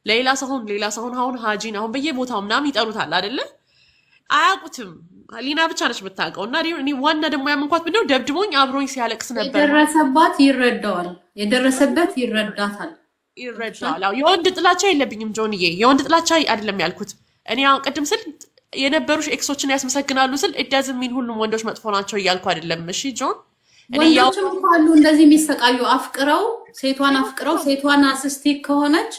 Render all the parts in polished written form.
ሌላ ሰውን አሁን ሀጂን አሁን በየቦታው ምናምን ይጠሩታል አይደለ? አያውቁትም። ሊና ብቻ ነች የምታውቀው። እና እኔ ዋና ደግሞ ያመንኳት ምንድነው ደብድቦኝ አብሮኝ ሲያለቅስ ነበር። የደረሰባት ይረዳዋል፣ የደረሰበት ይረዳታል። አዎ የወንድ ጥላቻ የለብኝም ጆንዬ፣ የወንድ ጥላቻ አይደለም ያልኩት። እኔ አሁን ቅድም ስል የነበሩሽ ኤክሶችን ያስመሰግናሉ ስል እዳዝም ሚን ሁሉም ወንዶች መጥፎ ናቸው እያልኩ አይደለም። እሺ ጆን፣ ወንዶችም ካሉ እንደዚህ የሚሰቃዩ አፍቅረው ሴቷን አስስቲክ ከሆነች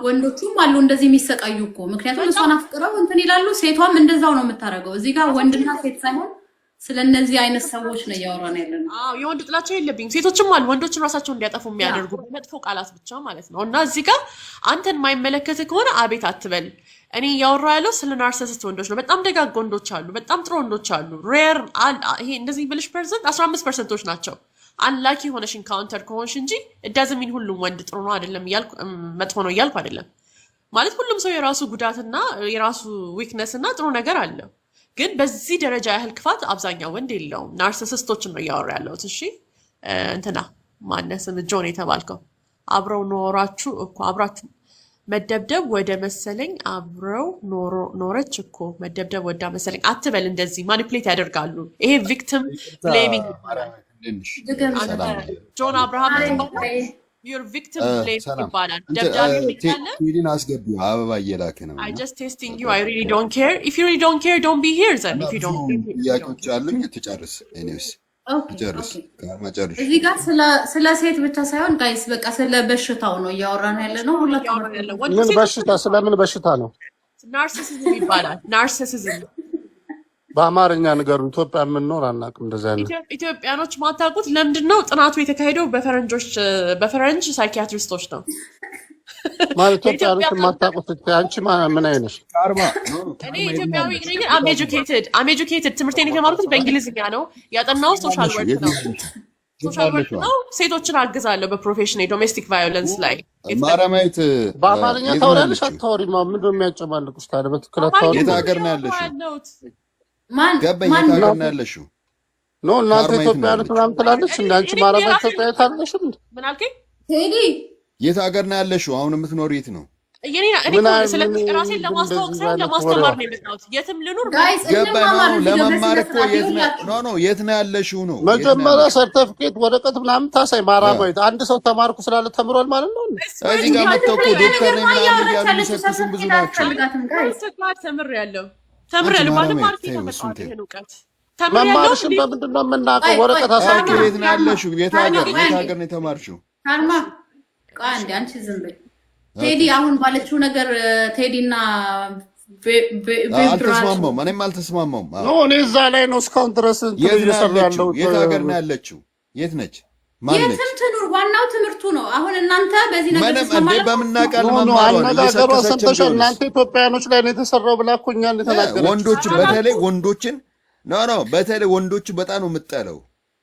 ወንዶቹም አሉ እንደዚህ የሚሰቃዩ እኮ። ምክንያቱም እሷን አፍቅረው እንትን ይላሉ፣ ሴቷም እንደዛው ነው የምታደርገው። እዚህ ጋር ወንድና ሴት ሳይሆን ስለነዚህ አይነት ሰዎች ነው እያወራን ያለነው። የወንድ ጥላቻ የለብኝም። ሴቶችም አሉ ወንዶችን ራሳቸውን እንዲያጠፉ የሚያደርጉ በመጥፎ ቃላት ብቻ ማለት ነው። እና እዚህ ጋር አንተን የማይመለከት ከሆነ አቤት አትበል። እኔ እያወራሁ ያለው ስለ ናርሲሲስት ወንዶች ነው። በጣም ደጋግ ወንዶች አሉ፣ በጣም ጥሩ ወንዶች አሉ። ሬር ይሄ እንደዚህ ብልሽ ፐርሰንት 15% ናቸው። አንላኪ ሆነሽ ኢንካውንተር ከሆንሽ እንጂ እዳዝሚን ሁሉም ወንድ ጥሩ ነው አይደለም እያልኩ መጥፎ ነው እያልኩ አይደለም። ማለት ሁሉም ሰው የራሱ ጉዳትና የራሱ ዊክነስ እና ጥሩ ነገር አለው። ግን በዚህ ደረጃ ያህል ክፋት አብዛኛው ወንድ የለውም። ናርሲሲስቶችን ነው እያወራ ያለሁት። እሺ እንትና ማነስም ጆን የተባልከው አብረው ኖራችሁ እኮ አብራችሁ መደብደብ ወደ መሰለኝ አብረው ኖረች እኮ መደብደብ ወዳ መሰለኝ አትበል። እንደዚህ ማኒፕሌት ያደርጋሉ። ይሄ ቪክቲም ብሌሚንግ ይባላል። ጆን አብርሃም your victim blame ይባላል። ደብዳቤ ይላል። ቴዲን አስገቢው አበባ እየላከ ነው። I just testing you. I really don't care. If you really don't care, don't be here then. If you don't ጥያቄዎች አሉኝ ትጨርስ። ኤኒዌይስ ትጨርስ ማጨርሽ። እዚህ ጋር ስለ ሴት ብቻ ሳይሆን ጋይስ በቃ ስለ በሽታው ነው እያወራን ያለ ነው። ሁላችንም ምን በሽታ ስለምን በሽታ ነው? ናርሲሲዝም ይባላል። ናርሲሲዝም በአማርኛ ነገሩ ኢትዮጵያ የምንኖር አናውቅም። እንደዚህ አይነት ኢትዮጵያኖች ማታውቁት ለምንድን ነው? ጥናቱ የተካሄደው በፈረንጅ ሳይኪያትሪስቶች ነው። ማለት ኢትዮጵያኖች ማታውቁት አንቺ ምን አይነሽ? እኔ ኢትዮጵያዊ ነኝ። አም ኤጁኬትድ ትምህርቴን የተማርኩት በእንግሊዝኛ ነው። ያጠናሁት ሶሻል ወርክ ነው። ሶሻል ወርክ ነው። ሴቶችን አግዛለሁ በፕሮፌሽን ዶሜስቲክ ቫዮለንስ ላይ። ማራማይት በአማርኛ ታወሪያለሽ አታወሪም? ምንድን ነው የሚያጨማልቁሽ ታዲያ? በትክክል አታወሪ። የት ሀገር ነው ያለሽው? ገባኝ። የት ሀገር ነው ያለሽው? ኖ እናንተ ኢትዮጵያኖች ምናምን ትላለች። እንዳንቺ ማራማይት ኢትዮጵያዊት አይደለሽም እንዴ? ምን አልከኝ ቴዲ? የት ሀገር ነው ያለሽው? አሁን የምትኖር የት ነው? እኔ ስለዚህ ራሴን ለማስተዋወቅ ሳይሆን ለማስተማር ነው የመጣሁት። የትም ልኑር ገባኝ ነው ለመማር እኮ የት ነው ያለሽው ነው። መጀመሪያ ሰርተፊኬት ወረቀት ምናምን ታሳይ። ማራማይት አንድ ሰው ተማርኩ ስላለ ተምሯል ማለት ነው። እዚህ ጋር መጥተው እኮ ዶክተር ነኝ ምናምን እያሉ የሚሰክሱን ብዙ ናቸው። ተምሬያለሁ ማለት ማለት ተመጣጣኝ ነው እውቀት መማርሽን በምንድን ነው የምናውቀው? ወረቀት አሳይቶ የት ነው ያለሽው? የት ሀገር ነው የተማርሽው? ካርማ አንዴ አንቺ ዝም በይ ቴዲ። አሁን ባለችው ነገር ቴዲና አልተስማማም። እኔም አልተስማማም። እኔ እዛ ላይ ነው እስካሁን ድረስ እየሰራ ያለው። የት ሀገር ነው ያለችው? የት ነች? የትም ትኑር ዋናው ትምህርቱ ነው። አሁን እናንተ በዚህ ነገር ተሰማማችሁ? በምናቃል አነጋገሯ ሰምተሻል? እናንተ ኢትዮጵያኖች ላይ ነው የተሰራው ብላ እኮ እኛን የተናገረች። ወንዶች በተለይ ወንዶችን በተለይ ወንዶች በጣም ነው የምጠለው።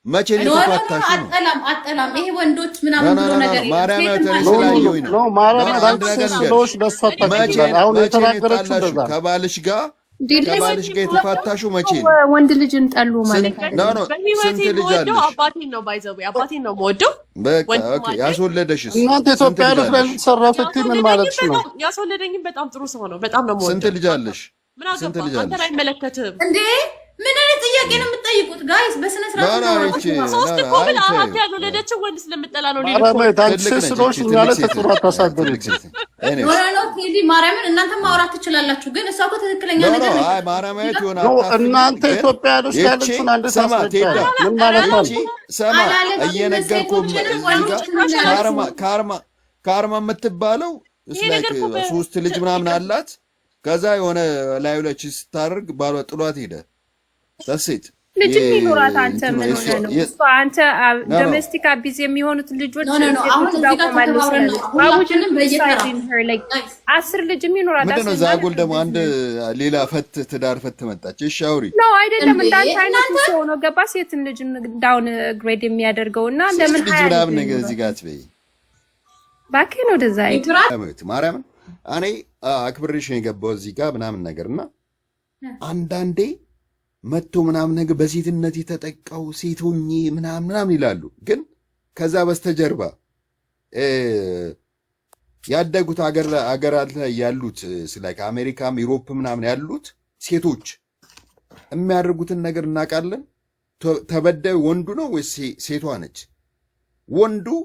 መቼ ነው የተፋታሽ ነው? አጠላም ይሄ ወንዶች ምናምን ብሎ ነገር ማርያም ተነስላየው ነው ማርያም ታንተስሎሽ ለሷ ታታለች። አሁን የተናገረችው እንደዛ ከባልሽ ጋር የተፋታሽው መቼ ነው? ወንድ ልጅን ጠሉ ማለት ነው። ስንት ልጅ አለሽ? አባቴን ነው ባይዘው አባቴን ነው የምወደው። በቃ ኦኬ። ያስወለደሽስ? እናንተ ኢትዮጵያኖች ላይ ተሰራው ፍቲ ምን ማለት ነው? ያስወለደኝም በጣም ጥሩ ሰው ነው። በጣም ነው የምወደው። ስንት ልጅ አለሽ? ስንት ልጅ አለሽ? አንተ ላይ አይመለከትም እንዴ? ምን አይነት ጥያቄ ነው የምትጠይቁት ጋይስ? በስነ ስርዓት ነው። ሶስት እኮ ብላ አራት ያልወለደችው ወንድ ስለምጠላ ነው። ማርያም ታንተስሎሽ እኛለ ተጥሩ አታሳደረች። ኖ ቴዲ ማርያምን እናንተ ማውራት ትችላላችሁ፣ ግን እሷ እኮ ትክክለኛ ነገር ነው። አይ ማርያማዊት ይሆና እናንተ ኢትዮጵያኖች ያለችውን አንድ ታስረዳ። ምን ማለት ነው? ሰማ እየነገርኩ ካርማ የምትባለው እስላይክ ሶስት ልጅ ምናምን አላት። ከዛ የሆነ ላዩ ላይ ስታደርግ ባሏ ጥሏት ሄደ። ተሴት ልጅ ይኖራት አንተ ምን ሆነ ነው? እሷ አንተ ዶሜስቲክ አቢዝ የሚሆኑት ልጆች አሁን እዚህ ጋር ተባብረን ነው። ሁላችንም በየተራ 10 ልጅ የሚኖራት ምንድን ነው? ዛጎል ደግሞ አንድ ሌላ ትዳር ፈት መጣች። እሺ አውሪ ነው አይደለም? እንዳንተ አይነት ሰው ነው ገባ ሴትን ልጅ ዳውን ግሬድ የሚያደርገውና ለምን ልጅ ምናምን ነገር እዚህ ጋር አትበይ ባክህ ነው ደዛ ማርያምን እኔ አክብሬሽ ነው የገባው እዚህ ጋር ምናምን ነገርና አንዳንዴ መጥቶ ምናምን ነገር በሴትነት የተጠቃው ሴቶኝ ምናምን ይላሉ። ግን ከዛ በስተጀርባ ያደጉት አገራት ላይ ያሉት ስለ አሜሪካም ዩሮፕ ምናምን ያሉት ሴቶች የሚያደርጉትን ነገር እናውቃለን። ተበዳዩ ወንዱ ነው ወይስ ሴቷ ነች? ወንዱም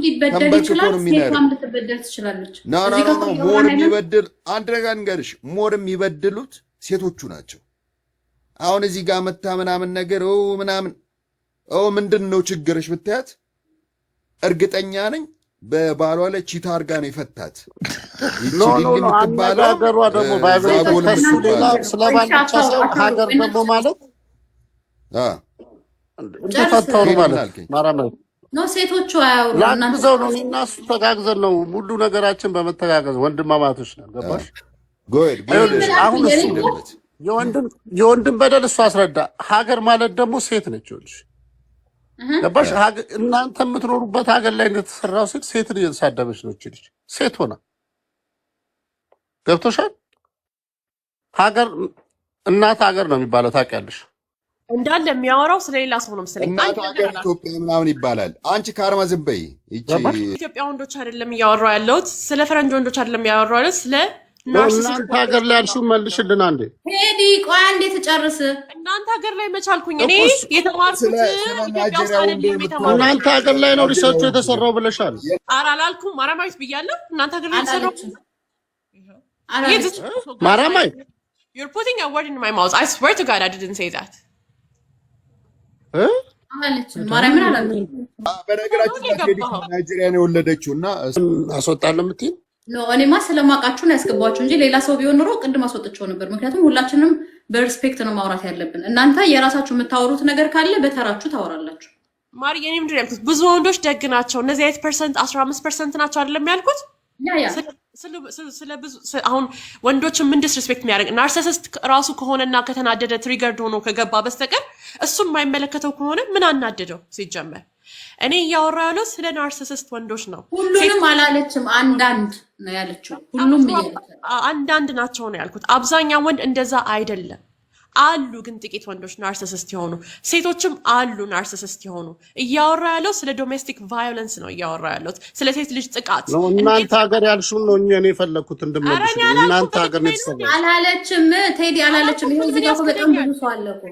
ሊበደል ይችላል፣ ሴቷም ልትበደል ትችላለች። ሞር የሚበድል አንድ ነገር እንገርሽ፣ ሞር የሚበድሉት ሴቶቹ ናቸው። አሁን እዚህ ጋር መታ ምናምን ነገር ምናምን ምንድን ነው ችግርሽ ብታያት እርግጠኛ ነኝ በባሏ ላይ ቺታ አርጋ ነው የፈታት። አነጋገሯ ደግሞ ስለባልቻ ሰው ሀገር ደግሞ ማለት እንደፈታው ነው ማለት ማራማ ነው። ሴቶቹ አያውሩ ላንተው ነው እና እሱ ተጋግዘን ነው ሙሉ ነገራችን በመተጋገዝ ወንድማማቶች ነው። ገባሽ? አሁን እሱ የወንድም በደል እሱ አስረዳ። ሀገር ማለት ደግሞ ሴት ነች። ይኸውልሽ ገባሽ? እናንተ የምትኖሩበት ሀገር ላይ እንደተሰራው ሴትን እየተሳደበች ነው። ልጅ ሴት ሆና ገብቶሻል? ሀገር እናት ሀገር ነው የሚባለው ታውቂያለሽ? እንዳለ የሚያወራው ስለሌላ ሰው ነው መሰለኝ። እናት ሀገር ኢትዮጵያ ምናምን ይባላል። አንቺ ካርማ ዝም በይ። ኢትዮጵያ ወንዶች አይደለም እያወራው ያለሁት፣ ስለ ፈረንጅ ወንዶች አይደለም እያወራው ያለሁት፣ ስለ እናንተ ሀገር ላይ ያልሽው መልሽልን አንዴ። ሄዲ ቆይ አንዴ ተጨርስ። እናንተ ሀገር ላይ መቻልኩኝ እኔ የተማርኩት ኢትዮጵያ ውስጥ አይደለም የተማርኩት። እናንተ ሀገር ላይ ነው ሪሰርቹ የተሰራው ብለሻል። ኧረ አላልኩም። ማራማዊት ብያለሁ። እናንተ ሀገር ላይ የተሰራው ማራማዊት You're putting a word in my mouth. I swear to God I didn't say that. ማርያምን አላልኩም። በነገራችን ላይ ናይጄሪያ ነው የወለደችው እና አስወጣለሁ የምትይኝ ነው። እኔማ ስለማውቃችሁ ነው ያስገባችሁ እንጂ ሌላ ሰው ቢሆን ኖሮ ቅድም አስወጥቼው ነበር። ምክንያቱም ሁላችንም በሪስፔክት ነው ማውራት ያለብን። እናንተ የራሳችሁ የምታወሩት ነገር ካለ በተራችሁ ታወራላችሁ። ማሪ የኔ ምንድን ነው ያልኩት? ብዙ ወንዶች ደግ ናቸው። እነዚህ 8% 15% ናቸው አይደለም ያልኩት? አሁን ወንዶችን ምን ዲስሪስፔክት የሚያደርግ ናርሲሲስት ራሱ ከሆነና ከተናደደ ትሪገርድ ሆኖ ከገባ በስተቀር እሱን የማይመለከተው ከሆነ ምን አናደደው? ሲጀመር እኔ እያወራ ያለው ስለ ናርሲሲስት ወንዶች ነው። ሁሉንም አላለችም፣ አንዳንድ ነው ያለችው። ሁሉም አንዳንድ ናቸው ነው ያልኩት። አብዛኛው ወንድ እንደዛ አይደለም። አሉ ግን ጥቂት ወንዶች ናርሲሲስት የሆኑ ሴቶችም አሉ ናርሲሲስት የሆኑ። እያወራ ያለው ስለ ዶሜስቲክ ቫዮለንስ ነው እያወራ ያለው ስለ ሴት ልጅ ጥቃት ነው። እናንተ ሀገር ያልሽውን ነው እኔ የፈለኩት እንድመልሽ። እናንተ ሀገር ነው የተሰራው። አላለችም ቴዲ አላለችም። ይሄ እዚህ ጋር በጣም ብዙ ሰው አለ እኮ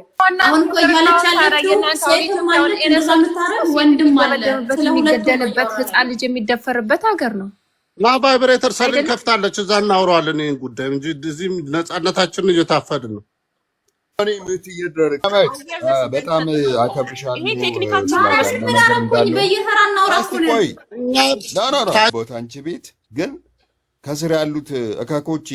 አሁን እኮ እያለች ያለችው ሴት ማለት እንደዛ የምታረግ ወንድም አለ ስለሚገደልበት ህፃን ልጅ የሚደፈርበት ሀገር ነው። ና ቫይብሬተር ሰልን ከፍታለች። እዛ እናወራዋለን ይሄን ጉዳይ እንጂ እዚህም ነፃነታችንን እየታፈድን ነው። በጣም አከብርሻለሁ። ይሄ ቴክኒካችን በየተራ እናውራ እኮ ነው። ቦታ አንቺ ቤት ግን ከስር ያሉት እካኮች